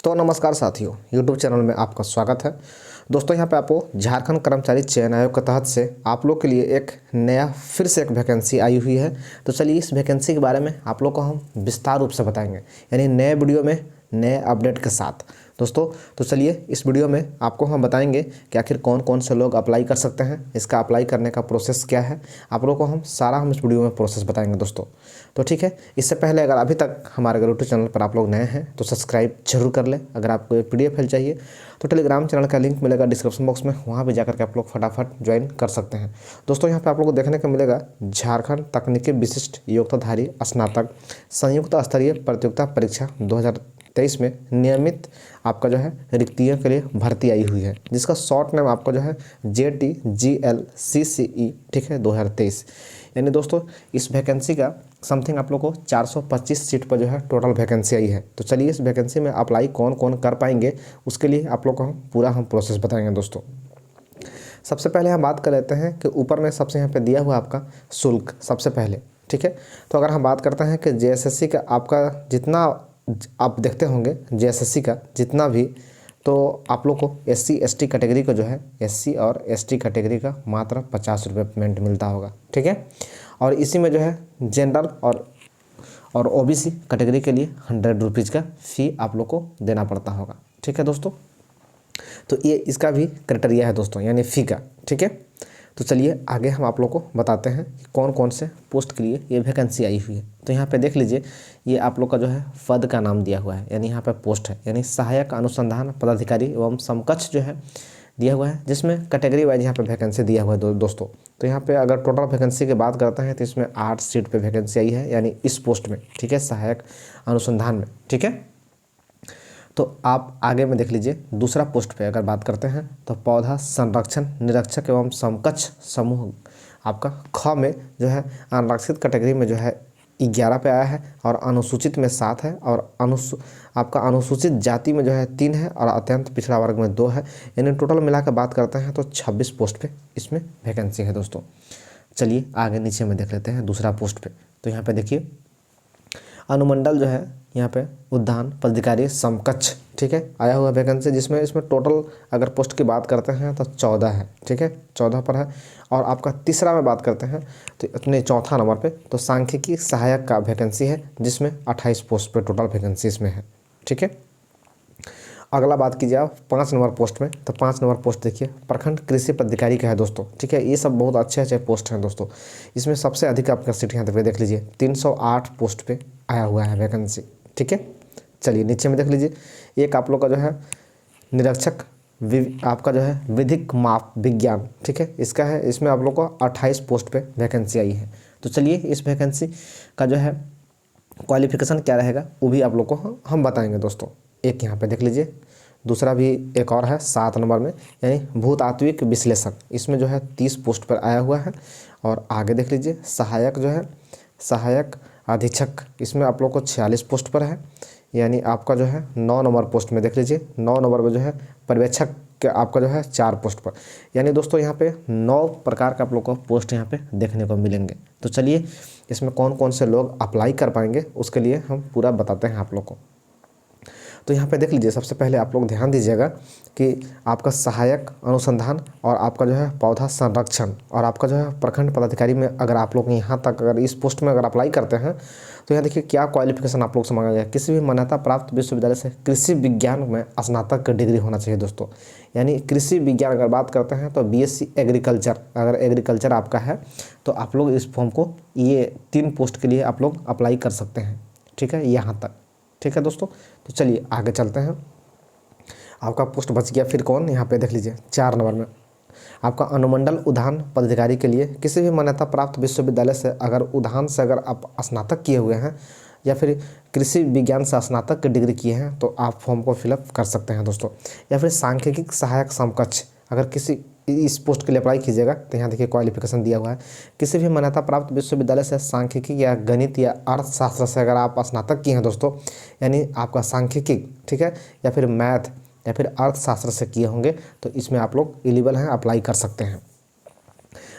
तो नमस्कार साथियों, YouTube चैनल में आपका स्वागत है। दोस्तों यहाँ पे आपको झारखंड कर्मचारी चयन आयोग के तहत से आप लोग के लिए एक नया फिर से एक वैकेंसी आई हुई है। तो चलिए इस वैकेंसी के बारे में आप लोग को हम विस्तार रूप से बताएंगे, यानी नए वीडियो में नए अपडेट के साथ। दोस्तों तो चलिए इस वीडियो में आपको हम बताएंगे कि आखिर कौन कौन से लोग अप्लाई कर सकते हैं, इसका अप्लाई करने का प्रोसेस क्या है, आप लोगों को हम इस वीडियो में प्रोसेस बताएंगे दोस्तों। तो ठीक है, इससे पहले अगर अभी तक हमारे यूट्यूब चैनल पर आप लोग नए हैं तो सब्सक्राइब जरूर कर लें। अगर आपको ये PDF फाइल चाहिए तो टेलीग्राम चैनल का लिंक मिलेगा डिस्क्रिप्शन बॉक्स में, वहाँ भी जाकर के आप लोग फटाफट ज्वाइन कर सकते हैं। दोस्तों यहाँ पे आप लोग को देखने को मिलेगा झारखंड तकनीकी विशिष्ट योग्यताधारी स्नातक संयुक्त स्तरीय प्रतियोगिता परीक्षा 2023 में नियमित आपका जो है रिक्तियों के लिए भर्ती आई हुई है, जिसका शॉर्ट नेम आपका जो है JTGLCCE ठीक है 2023। यानी दोस्तों इस वैकेंसी का समथिंग आप लोग को 425 सीट पर जो है टोटल वैकेंसी आई है। तो चलिए इस वैकेंसी में अप्लाई कौन कौन कर पाएंगे उसके लिए आप लोग को हम पूरा प्रोसेस बताएंगे दोस्तों। सबसे पहले हम बात कर लेते हैं कि ऊपर में सबसे यहाँ पे दिया हुआ आपका शुल्क सबसे पहले, ठीक है। तो अगर हम बात करते हैं कि JSSC का आपका जितना आप देखते होंगे JSSC का जितना भी, तो आप लोग को SC ST कैटेगरी को जो है SC और ST कैटेगरी का मात्र 50 रुपये पेमेंट मिलता होगा, ठीक है। और इसी में जो है जनरल और OBC कैटेगरी के लिए 100 रुपीज़ का फ़ी आप लोग को देना पड़ता होगा, ठीक है दोस्तों। तो ये इसका भी क्राइटेरिया है दोस्तों, यानी फ़ी का, ठीक है। तो चलिए आगे हम आप लोग को बताते हैं कि कौन कौन से पोस्ट के लिए ये वैकेंसी आई हुई है। तो यहाँ पे देख लीजिए, ये आप लोग का जो है पद का नाम दिया हुआ है, यानी यहाँ पे पोस्ट है, यानी सहायक अनुसंधान पदाधिकारी एवं समकक्ष जो है दिया हुआ है, जिसमें कैटेगरी वाइज यहाँ पे वैकेंसी दिया हुआ है दोस्तों। तो यहाँ पे अगर टोटल वैकेंसी की बात करते हैं तो इसमें 8 सीट पे वैकेंसी आई है, यानी इस पोस्ट में, ठीक है, सहायक अनुसंधान में, ठीक है। तो आप आगे में देख लीजिए दूसरा पोस्ट पे अगर बात करते हैं तो पौधा संरक्षण निरीक्षक एवं समकक्ष समूह आपका ख में जो है अनारक्षित कैटेगरी में जो है 11 पे आया है, और अनुसूचित में 7 है, और आपका अनुसूचित जाति में जो है 3 है, और अत्यंत पिछड़ा वर्ग में 2 है। यानी टोटल मिला कर बात करते हैं तो 26 पोस्ट पे इसमें वैकेंसी है दोस्तों। चलिए आगे नीचे में देख लेते हैं दूसरा पोस्ट पे। तो यहाँ पे देखिए अनुमंडल जो है यहाँ पे उद्यान पदाधिकारी समकक्ष, ठीक है, आया हुआ वैकेंसी, जिसमें इसमें टोटल अगर पोस्ट की बात करते हैं तो 14 है, ठीक है, 14 पर है। और आपका तीसरा में बात करते हैं तो अपने चौथा नंबर पे तो सांख्यिकी सहायक का वैकेंसी है, जिसमें 28 पोस्ट पे टोटल वैकेंसी इसमें है, ठीक है। अगला बात कीजिए आप 5 नंबर पोस्ट में, तो 5 नंबर पोस्ट देखिए प्रखंड कृषि पदाधिकारी का है दोस्तों, ठीक है। ये सब बहुत अच्छे अच्छे पोस्ट हैं दोस्तों। इसमें सबसे अधिक आपका सीट यहाँ तक देख लीजिए 308 पोस्ट पे आया हुआ है वैकेंसी, ठीक है। चलिए नीचे में देख लीजिए एक आप लोग का जो है निरीक्षक आपका जो है विधिक माप विज्ञान, ठीक है, इसका है। इसमें आप लोग को 28 पोस्ट पे वैकेंसी आई है। तो चलिए इस वैकेंसी का जो है क्वालिफिकेशन क्या रहेगा वो भी आप लोग को हम बताएंगे दोस्तों। एक यहाँ पे देख लीजिए दूसरा भी एक और है 7 नंबर में, यानी भूतात्विक विश्लेषण, इसमें जो है 30 पोस्ट पर आया हुआ है। और आगे देख लीजिए सहायक जो है सहायक अधीक्षक, इसमें आप लोग को 46 पोस्ट पर है, यानी आपका जो है 9 नंबर पोस्ट में देख लीजिए 9 नंबर में जो है पर्यवेक्षक के आपका जो है 4 पोस्ट पर। यानी दोस्तों यहाँ पे 9 प्रकार का आप लोग को पोस्ट यहाँ पे देखने को मिलेंगे। तो चलिए इसमें कौन कौन से लोग अप्लाई कर पाएंगे उसके लिए हम पूरा बताते हैं आप लोग को। तो यहाँ पे देख लीजिए सबसे पहले आप लोग ध्यान दीजिएगा कि आपका सहायक अनुसंधान और आपका जो है पौधा संरक्षण और आपका जो है प्रखंड पदाधिकारी में अगर आप लोग यहाँ तक अगर इस पोस्ट में अगर अप्लाई करते हैं तो यहाँ देखिए क्या क्वालिफिकेशन आप लोग से मांगा गया है। किसी भी मान्यता प्राप्त विश्वविद्यालय से कृषि विज्ञान में स्नातक की डिग्री होना चाहिए दोस्तों। यानी कृषि विज्ञान अगर बात करते हैं तो BSc एग्रीकल्चर, अगर एग्रीकल्चर आपका है तो आप लोग इस फॉर्म को ये 3 पोस्ट के लिए आप लोग अप्लाई कर सकते हैं, ठीक है, यहाँ तक, ठीक है दोस्तों। तो चलिए आगे चलते हैं। आपका पोस्ट बच गया फिर कौन, यहाँ पे देख लीजिए 4 नंबर में आपका अनुमंडल उद्यान पदाधिकारी के लिए किसी भी मान्यता प्राप्त विश्वविद्यालय से अगर उद्यान से अगर आप स्नातक किए हुए हैं या फिर कृषि विज्ञान से स्नातक की डिग्री किए हैं तो आप फॉर्म को फिलअप कर सकते हैं दोस्तों। या फिर सांख्यिकी सहायक समकक्ष अगर किसी इस पोस्ट के लिए अप्लाई कीजिएगा तो यहाँ देखिए क्वालिफिकेशन दिया हुआ है किसी भी मान्यता प्राप्त विश्वविद्यालय से सांख्यिकी या गणित या अर्थशास्त्र से अगर आप स्नातक किए हैं दोस्तों, यानी आपका सांख्यिकी, ठीक है, या फिर मैथ या फिर अर्थशास्त्र से किए होंगे तो इसमें आप लोग एलिजिबल हैं, अप्लाई कर सकते हैं।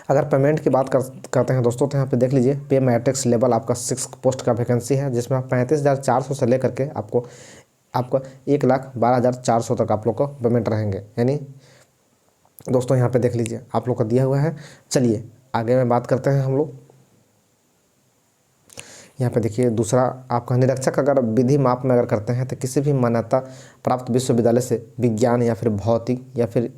अगर पेमेंट की बात करते हैं दोस्तों तो यहाँ पे देख लीजिए पे मैट्रिक्स लेवल आपका 6 पोस्ट का वैकेंसी है, जिसमें आप 35,400 से लेकर के आपको आपका 1,12,400 तक आप लोग को पेमेंट रहेंगे। यानी दोस्तों यहाँ पे देख लीजिए आप लोग का दिया हुआ है। चलिए आगे में बात करते हैं हम लोग। यहाँ पे देखिए दूसरा आपका निरीक्षक अगर विधि माप में अगर करते हैं तो किसी भी मान्यता प्राप्त विश्वविद्यालय से विज्ञान या फिर भौतिक या फिर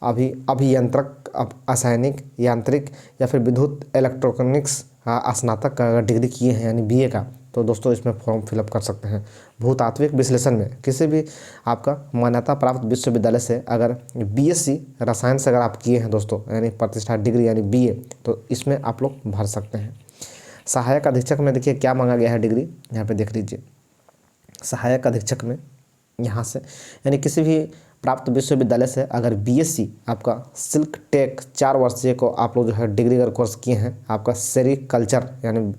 अभियंत्रक रासायनिक यांत्रिक या फिर विद्युत इलेक्ट्रॉनिक्स स्नातक का अगर डिग्री किए हैं यानी बीए का, तो दोस्तों इसमें फॉर्म फिलअप कर सकते हैं। भूतात्विक विश्लेषण में किसी भी आपका मान्यता प्राप्त विश्वविद्यालय से अगर बीएससी रसायन से अगर आप किए हैं दोस्तों, यानी प्रतिष्ठा डिग्री यानी बीए, तो इसमें आप लोग भर सकते हैं। सहायक अधीक्षक में देखिए क्या मांगा गया है डिग्री, यहाँ पे देख लीजिए। सहायक अधीक्षक में यहाँ से यानी किसी भी प्राप्त विश्वविद्यालय से अगर बीएससी आपका सिल्क टेक 4 वर्षीय को आप लोग जो है डिग्री अगर कोर्स किए हैं, आपका सेरिकल्चर यानी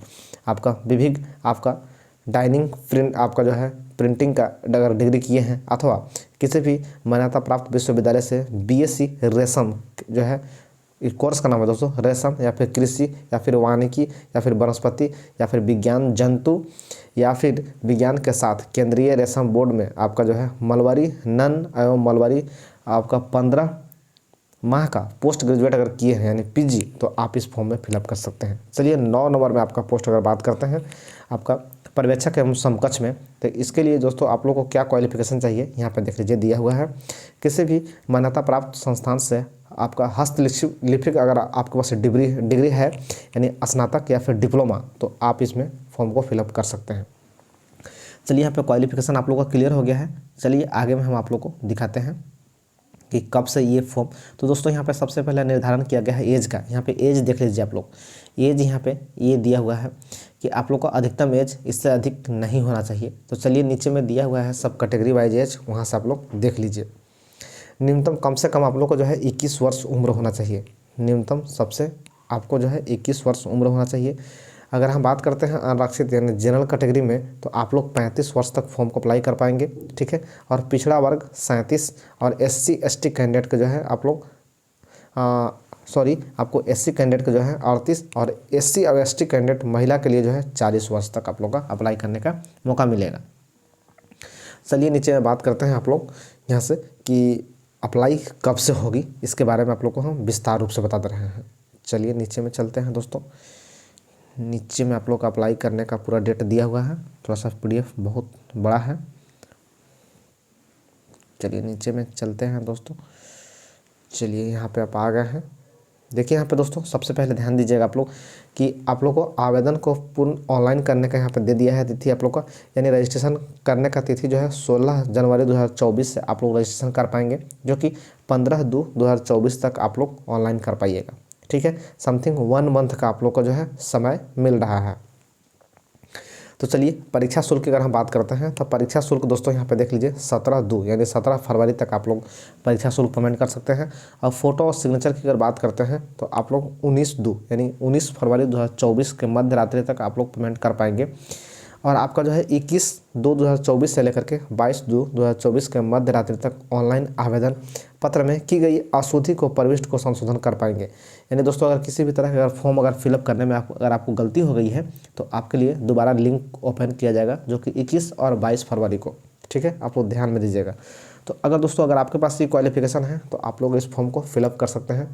आपका विभिन्न आपका डाइनिंग प्रिंट आपका जो है प्रिंटिंग का अगर डिग्री किए हैं, अथवा किसी भी मान्यता प्राप्त विश्वविद्यालय से बीएससी रेशम जो है कोर्स का नाम है दोस्तों रेशम, या फिर कृषि या फिर वानिकी या फिर वनस्पति या फिर विज्ञान जंतु या फिर विज्ञान के साथ केंद्रीय रेशम बोर्ड में आपका जो है मलबरी नन एवं मलबरी आपका 15 माह का पोस्ट ग्रेजुएट अगर किए हैं यानी पीजी, तो आप इस फॉर्म में फिलअप कर सकते हैं। चलिए 9 नंबर में आपका पोस्ट अगर बात करते हैं आपका पर्यवेक्षक एवं समकक्ष में, तो इसके लिए दोस्तों आप लोगों को क्या क्वालिफिकेशन चाहिए यहाँ पे देख लीजिए दिया हुआ है। किसी भी मान्यता प्राप्त संस्थान से आपका हस्तलिखित अगर आपके पास डिग्री है यानी स्नातक या फिर डिप्लोमा, तो आप इसमें फॉर्म को फिलअप कर सकते हैं। चलिए यहाँ पे क्वालिफिकेशन आप लोगों का क्लियर हो गया है। चलिए आगे में हम आप लोग को दिखाते हैं कि कब से ये फॉर्म। तो दोस्तों यहाँ पे सबसे पहले निर्धारण किया गया है एज का। यहाँ पे एज देख लीजिए आप लोग, एज यहाँ पे ये दिया हुआ है कि आप लोग का अधिकतम एज इससे अधिक नहीं होना चाहिए। तो चलिए नीचे में दिया हुआ है सब कैटेगरी वाइज एज, वहाँ से आप लोग देख लीजिए। न्यूनतम कम से कम आप लोग को जो है 21 वर्ष उम्र होना चाहिए। न्यूनतम सबसे आपको जो है 21 वर्ष उम्र होना चाहिए। अगर हम बात करते हैं आरक्षित यानी जनरल कैटेगरी में, तो आप लोग 35 वर्ष तक फॉर्म को अप्लाई कर पाएंगे, ठीक है। और पिछड़ा वर्ग 37 और SC ST कैंडिडेट के जो है आप लोग आपको SC कैंडिडेट के जो है 38 और SC और ST कैंडिडेट महिला के लिए जो है 40 वर्ष तक आप लोग का अप्लाई करने का मौका मिलेगा। चलिए नीचे में बात करते हैं आप लोग यहाँ से कि अप्लाई कब से होगी, इसके बारे में आप लोग को हम विस्तार रूप से बता दे रहे हैं। चलिए नीचे में चलते हैं दोस्तों। नीचे में आप लोग का अप्लाई करने का पूरा डेट दिया हुआ है, थोड़ा सा PDF बहुत बड़ा है। चलिए नीचे में चलते हैं दोस्तों। चलिए यहाँ पे आप आ गए हैं। देखिए यहाँ पे दोस्तों सबसे पहले ध्यान दीजिएगा आप लोग कि आप लोग को आवेदन को पूर्ण ऑनलाइन करने का यहाँ पे दे दिया है तिथि आप लोग का, यानी रजिस्ट्रेशन करने का तिथि जो है 16 जनवरी 2024 से आप लोग रजिस्ट्रेशन कर पाएंगे, जो कि 15/2/2024 तक आप लोग ऑनलाइन कर पाइएगा, ठीक है। समथिंग 1 मंथ का आप लोग को जो है समय मिल रहा है। तो चलिए परीक्षा शुल्क की अगर हम बात करते हैं तो परीक्षा शुल्क दोस्तों यहाँ पे देख लीजिए 17/2 यानी 17 फरवरी तक आप लोग परीक्षा शुल्क पेमेंट कर सकते हैं। और फोटो और सिग्नेचर की अगर बात करते हैं तो आप लोग 19/2 यानी 19 फरवरी 2024 के मध्य रात्रि तक आप लोग पेमेंट कर पाएंगे। और आपका जो है 21/2/2024 से लेकर के 22/2/2024 के मध्य रात्रि तक ऑनलाइन आवेदन पत्र में की गई अशुद्धि को प्रविष्ट को संशोधन कर पाएंगे। यानी दोस्तों अगर किसी भी तरह का फॉर्म अगर फिलअप करने में अगर आपको गलती हो गई है, तो आपके लिए दोबारा लिंक ओपन किया जाएगा, जो कि 21 और 22 फरवरी को, ठीक है। आप लोग ध्यान में दीजिएगा। तो अगर दोस्तों अगर आपके पास ये क्वालिफिकेशन है तो आप लोग इस फॉर्म को फिलअप कर सकते हैं।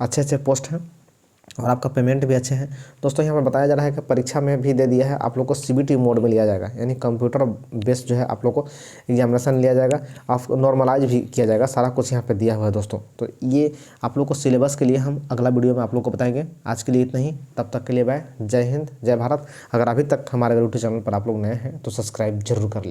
अच्छे पोस्ट हैं और आपका पेमेंट भी अच्छे हैं। दोस्तों यहाँ पर बताया जा रहा है कि परीक्षा में भी दे दिया है आप लोग को CBT मोड में लिया जाएगा, यानी कंप्यूटर बेस्ड जो है आप लोग को एग्जामिनेशन लिया जाएगा, आप नॉर्मलाइज भी किया जाएगा, सारा कुछ यहाँ पे दिया हुआ है दोस्तों। तो ये आप लोग को सिलेबस के लिए हम अगला वीडियो में आप लोग को बताएंगे। आज के लिए इतना ही, तब तक के लिए बाय, जय हिंद जय भारत। अगर अभी तक हमारे यूट्यूब चैनल पर आप लोग नए हैं तो सब्सक्राइब जरूर कर लें।